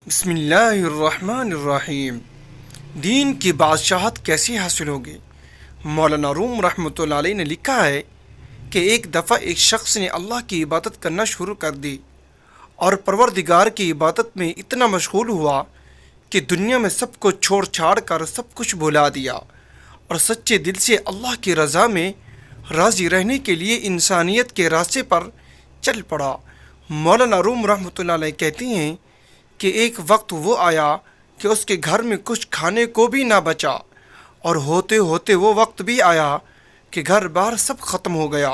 بسم اللہ الرحمن الرحیم۔ دین کی بادشاہت کیسے حاصل ہوگی؟ مولانا روم رحمۃ اللہ علیہ نے لکھا ہے کہ ایک دفعہ ایک شخص نے اللہ کی عبادت کرنا شروع کر دی اور پروردگار کی عبادت میں اتنا مشغول ہوا کہ دنیا میں سب کو چھوڑ چھاڑ کر سب کچھ بھلا دیا اور سچے دل سے اللہ کی رضا میں راضی رہنے کے لیے انسانیت کے راستے پر چل پڑا۔ مولانا روم رحمۃ اللہ علیہ کہتے ہیں کہ ایک وقت وہ آیا کہ اس کے گھر میں کچھ کھانے کو بھی نہ بچا، اور ہوتے ہوتے وہ وقت بھی آیا کہ گھر بار سب ختم ہو گیا،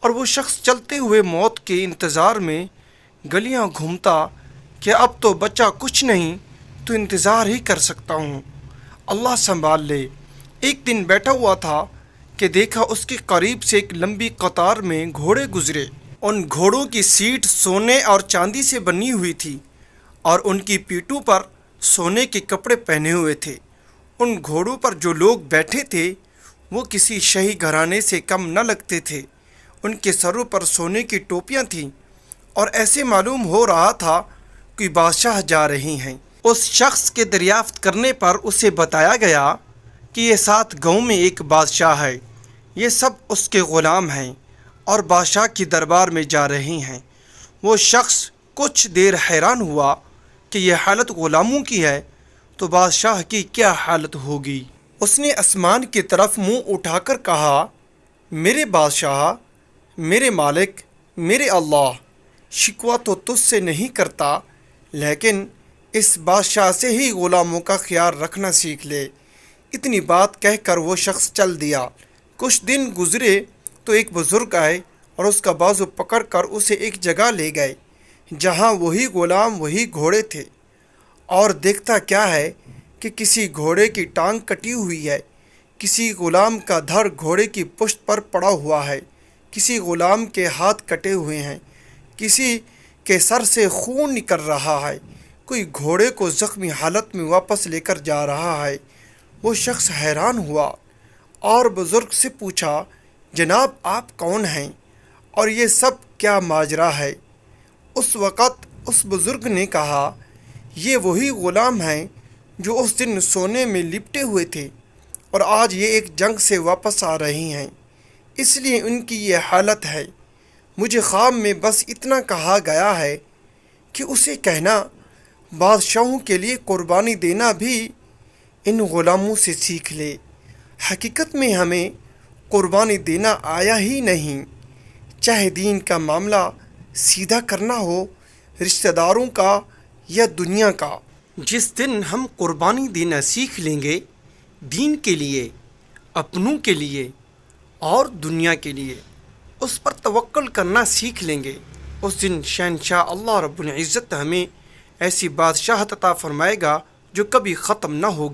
اور وہ شخص چلتے ہوئے موت کے انتظار میں گلیاں گھومتا کہ اب تو بچا کچھ نہیں تو انتظار ہی کر سکتا ہوں، اللہ سنبھال لے۔ ایک دن بیٹھا ہوا تھا کہ دیکھا اس کے قریب سے ایک لمبی قطار میں گھوڑے گزرے۔ ان گھوڑوں کی سیٹ سونے اور چاندی سے بنی ہوئی تھی اور ان کی پیٹھوں پر سونے کے کپڑے پہنے ہوئے تھے۔ ان گھوڑوں پر جو لوگ بیٹھے تھے وہ کسی شاہی گھرانے سے کم نہ لگتے تھے۔ ان کے سروں پر سونے کی ٹوپیاں تھیں اور ایسے معلوم ہو رہا تھا کہ بادشاہ جا رہی ہیں۔ اس شخص کے دریافت کرنے پر اسے بتایا گیا کہ یہ 7 گاؤں میں ایک بادشاہ ہے، یہ سب اس کے غلام ہیں اور بادشاہ کی دربار میں جا رہے ہیں۔ وہ شخص کچھ دیر حیران ہوا کہ یہ حالت غلاموں کی ہے تو بادشاہ کی کیا حالت ہوگی۔ اس نے آسمان کی طرف منہ اٹھا کر کہا، میرے بادشاہ، میرے مالک، میرے اللہ، شکوہ تو تجھ سے نہیں کرتا، لیکن اس بادشاہ سے ہی غلاموں کا خیال رکھنا سیکھ لے۔ اتنی بات کہہ کر وہ شخص چل دیا۔ کچھ دن گزرے تو ایک بزرگ آئے اور اس کا بازو پکڑ کر اسے ایک جگہ لے گئے جہاں وہی غلام وہی گھوڑے تھے، اور دیکھتا کیا ہے کہ کسی گھوڑے کی ٹانگ کٹی ہوئی ہے، کسی غلام کا دھڑ گھوڑے کی پشت پر پڑا ہوا ہے، کسی غلام کے ہاتھ کٹے ہوئے ہیں، کسی کے سر سے خون نکل رہا ہے، کوئی گھوڑے کو زخمی حالت میں واپس لے کر جا رہا ہے۔ وہ شخص حیران ہوا اور بزرگ سے پوچھا، جناب آپ کون ہیں اور یہ سب کیا ماجرا ہے؟ اس وقت اس بزرگ نے کہا، یہ وہی غلام ہیں جو اس دن سونے میں لپٹے ہوئے تھے اور آج یہ ایک جنگ سے واپس آ رہے ہیں، اس لیے ان کی یہ حالت ہے۔ مجھے خواب میں بس اتنا کہا گیا ہے کہ اسے کہنا بادشاہوں کے لیے قربانی دینا بھی ان غلاموں سے سیکھ لے۔ حقیقت میں ہمیں قربانی دینا آیا ہی نہیں، چاہے دین کا معاملہ سیدھا کرنا ہو، رشتہ داروں کا یا دنیا کا۔ جس دن ہم قربانی دینا سیکھ لیں گے دین کے لیے، اپنوں کے لیے اور دنیا کے لیے، اس پر توکل کرنا سیکھ لیں گے، اس دن شہنشاہ اللہ رب العزت ہمیں ایسی بادشاہت عطا فرمائے گا جو کبھی ختم نہ ہوگی۔